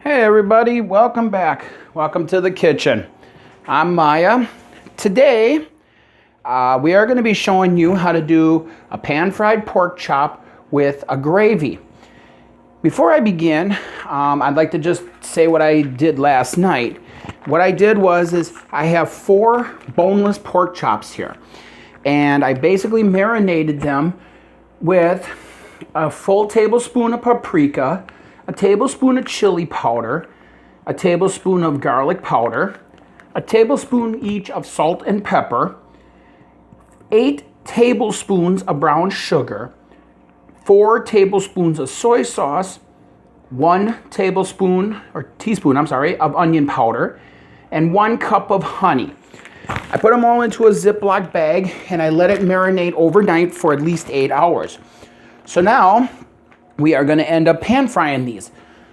Hey everybody, welcome back. Welcome to the kitchen. I'm Maya. Today, we are going to be showing you how to do a pan-fried pork chop with a gravy. Before I begin, I'd like to just say what I did last night. What I did was I have 4 boneless pork chops here. And I basically marinated them with a full tablespoon of paprika, a tablespoon of chili powder, a tablespoon of garlic powder, a tablespoon each of salt and pepper, 8 tablespoons of brown sugar, 4 tablespoons of soy sauce, 1 tablespoon or teaspoon, of onion powder, and 1 cup of honey. I put them all into a Ziploc bag and I let it marinate overnight for at least 8 hours. So now we are going to end up pan frying these.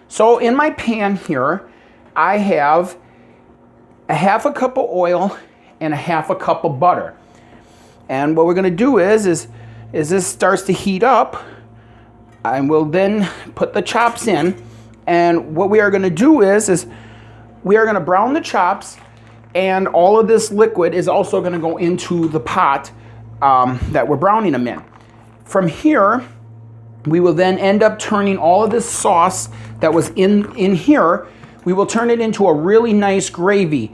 So in my pan here, I have a half a cup of oil and a half a cup of butter. And what we're going to do is this starts to heat up, I will then put the chops in. And what we are going to do is we are going to brown the chops, and all of this liquid is also going to go into the pot that we're browning them in. From here, we will then end up turning all of this sauce that was in here, we will turn it into a really nice gravy.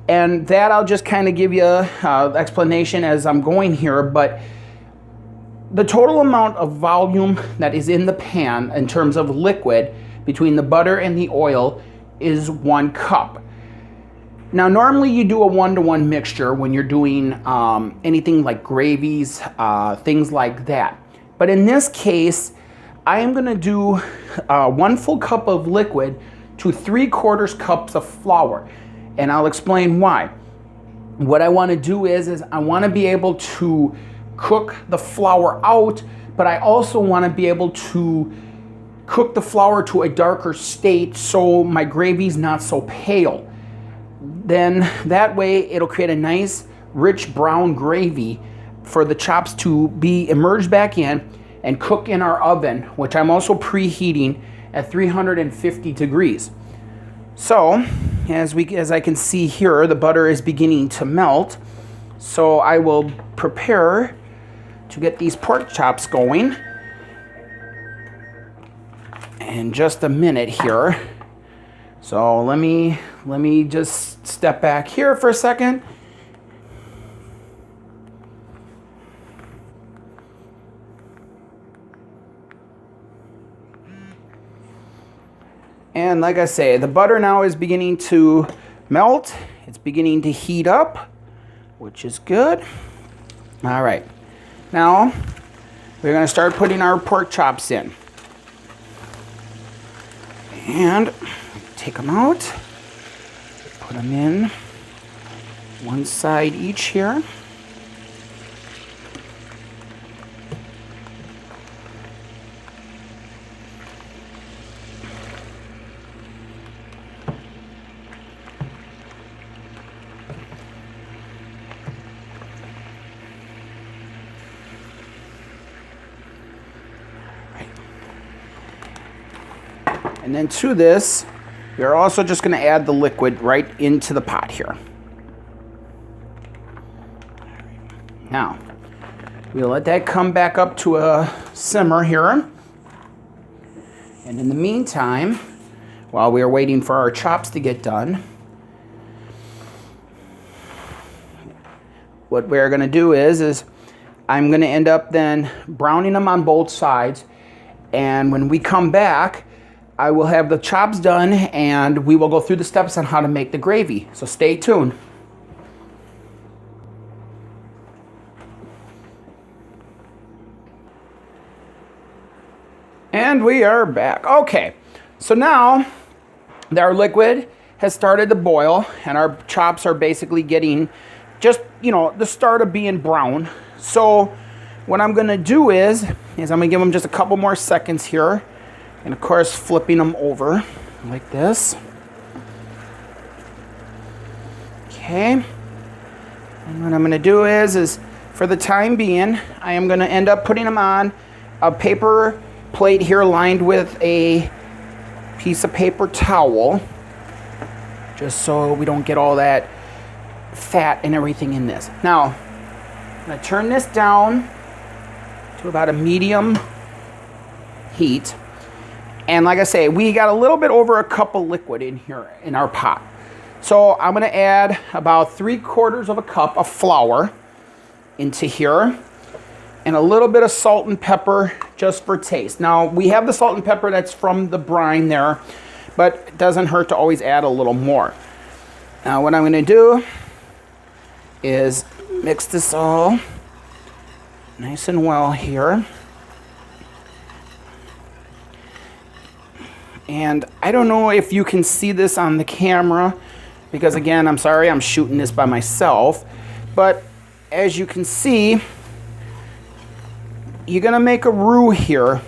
And that I'll just kind of give you an explanation as I'm going here, but the total amount of volume that is in the pan in terms of liquid between the butter and the oil is 1 cup. Now normally you do a 1-to-1 mixture when you're doing anything like gravies, things like that. But in this case, I am going to do 1 full cup of liquid to 3/4 cups of flour. And I'll explain why. What I want to do is I want to be able to cook the flour out, but I also want to be able to cook the flour to a darker state so my gravy's not so pale. Then that way it'll create a nice rich brown gravy for the chops to be immersed back in and cook in our oven, which I'm also preheating at 350 degrees. So as I can see here, the butter is beginning to melt. So I will prepare to get these pork chops going in just a minute here. So let me just step back here for a second. And like I say, the butter now is beginning to melt. It's beginning to heat up, which is good. All right. Now, we're going to start putting our pork chops in. And take them out. Put them in one side each here. And then to this, we're also just going to add the liquid right into the pot here. Now, we'll let that come back up to a simmer here. And in the meantime, while we are waiting for our chops to get done, what we're going to do is I'm going to end up then browning them on both sides. And when we come back, I will have the chops done and we will go through the steps on how to make the gravy. So stay tuned. And we are back. Okay, so now our liquid has started to boil and our chops are basically getting just, the start of being brown. So what I'm gonna do is I'm gonna give them just a couple more seconds here. And of course, flipping them over like this. Okay. And what I'm going to do is for the time being, I am going to end up putting them on a paper plate here lined with a piece of paper towel, just so we don't get all that fat and everything in this. Now, I'm going to turn this down to about a medium heat. And like I say, we got a little bit over a cup of liquid in here in our pot. So I'm going to add about 3/4 of a cup of flour into here, and a little bit of salt and pepper just for taste. Now, we have the salt and pepper that's from the brine there, but it doesn't hurt to always add a little more. Now, what I'm going to do is mix this all nice and well here. And I don't know if you can see this on the camera, because again, I'm sorry, I'm shooting this by myself, but as you can see, you're gonna make a roux here,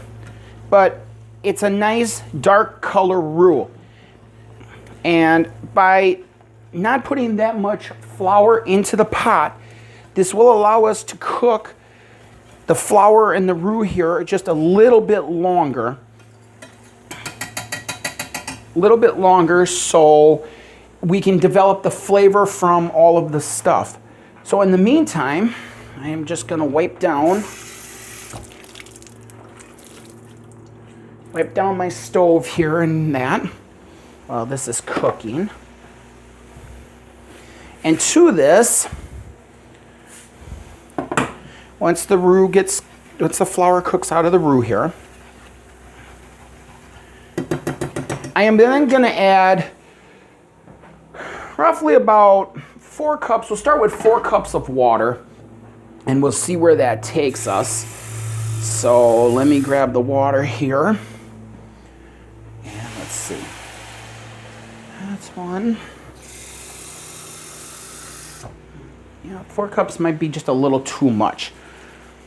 but it's a nice dark color roux. And by not putting that much flour into the pot, this will allow us to cook the flour and the roux here just a little bit longer. So we can develop the flavor from all of the stuff. So in the meantime, I am just gonna wipe down my stove here and that while this is cooking. And to this, once the flour cooks out of the roux here, I am then going to add roughly about 4 cups. We'll start with 4 cups of water, and we'll see where that takes us. So let me grab the water here. And let's see. That's one. Yeah, 4 cups might be just a little too much.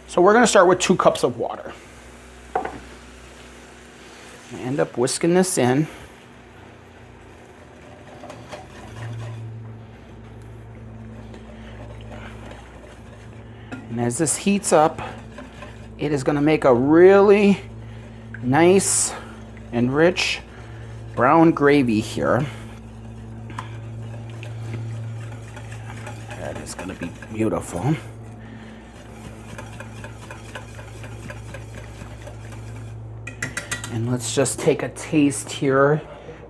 So we're going to start with 2 cups of water. I end up whisking this in. And as this heats up, it is going to make a really nice and rich brown gravy here. That is going to be beautiful. And let's just take a taste here.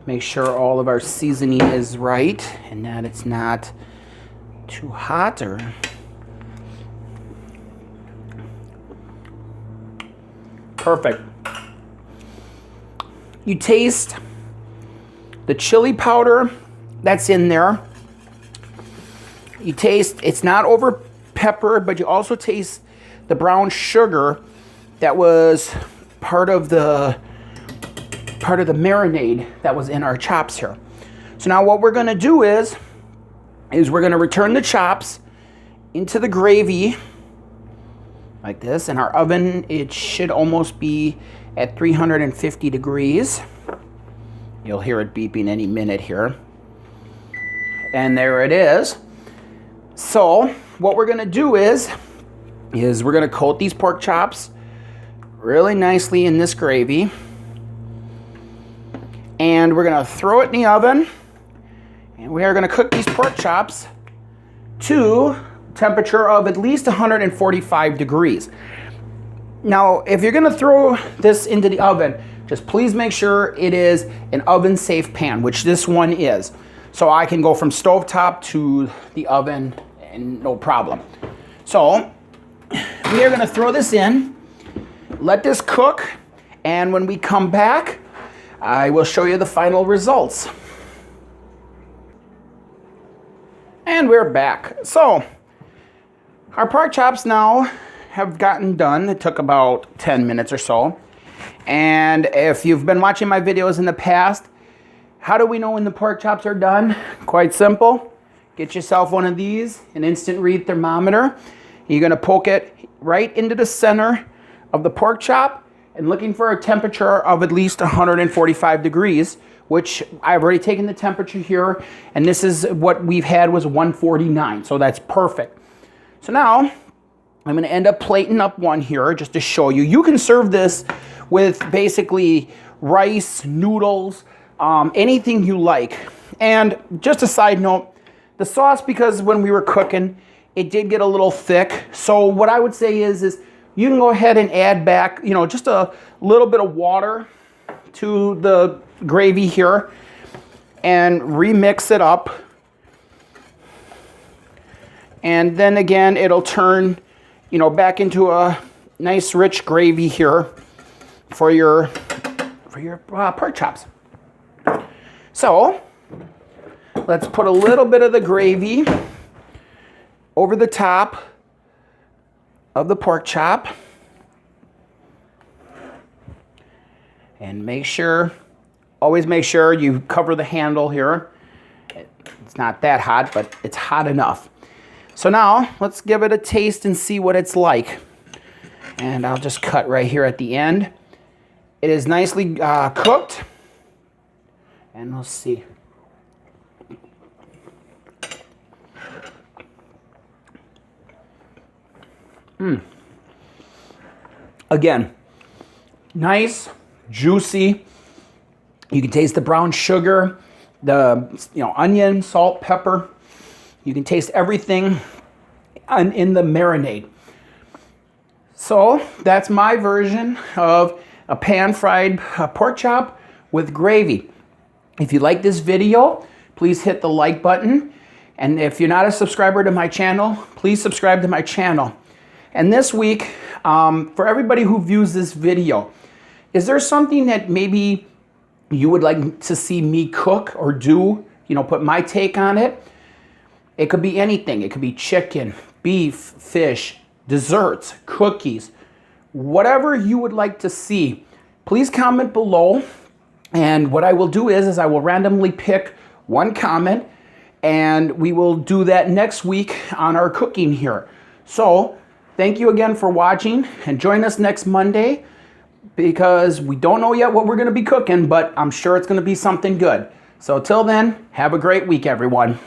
Make sure all of our seasoning is right and that it's not too hot or... Perfect. You taste the chili powder that's in there. You taste, it's not over peppered, but you also taste the brown sugar that was part of the marinade that was in our chops here. So now what we're going to do is we're going to return the chops into the gravy like this. In our oven, it should almost be at 350 degrees. You'll hear it beeping any minute here. And there it is. So what we're going to do is we're going to coat these pork chops really nicely in this gravy. And we're going to throw it in the oven. And we are going to cook these pork chops to temperature of at least 145 degrees. Now, if you're going to throw this into the oven, just please make sure it is an oven-safe pan, which this one is. So I can go from stovetop to the oven and no problem. So we are going to throw this in, let this cook, and when we come back, I will show you the final results. And we're back. So our pork chops now have gotten done. It took about 10 minutes or so. And if you've been watching my videos in the past, how do we know when the pork chops are done? Quite simple. Get yourself one of these, an instant read thermometer. You're going to poke it right into the center of the pork chop and looking for a temperature of at least 145 degrees, which I've already taken the temperature here, and this is what we've had was 149, so that's perfect. So now I'm going to end up plating up one here just to show you. You can serve this with basically rice, noodles, anything you like. And just a side note, the sauce, because when we were cooking, it did get a little thick. So what I would say is you can go ahead and add back, just a little bit of water to the gravy here and remix it up. And then again, it'll turn, back into a nice rich gravy here for your pork chops. So let's put a little bit of the gravy over the top of the pork chop. And always make sure you cover the handle here. It's not that hot, but it's hot enough. So now let's give it a taste and see what it's like. And I'll just cut right here at the end. It is nicely cooked. And we'll see. Again, nice, juicy. You can taste the brown sugar, the onion, salt, pepper. You can taste everything in the marinade. So that's my version of a pan-fried pork chop with gravy. If you like this video, please hit the like button. And if you're not a subscriber to my channel, please subscribe to my channel. And this week, for everybody who views this video, is there something that maybe you would like to see me cook or do, put my take on it? It could be anything. It could be chicken, beef, fish, desserts, cookies, whatever you would like to see. Please comment below. And what I will do is I will randomly pick one comment and we will do that next week on our cooking here. So thank you again for watching and join us next Monday because we don't know yet what we're going to be cooking, but I'm sure it's going to be something good. So till then, have a great week, everyone.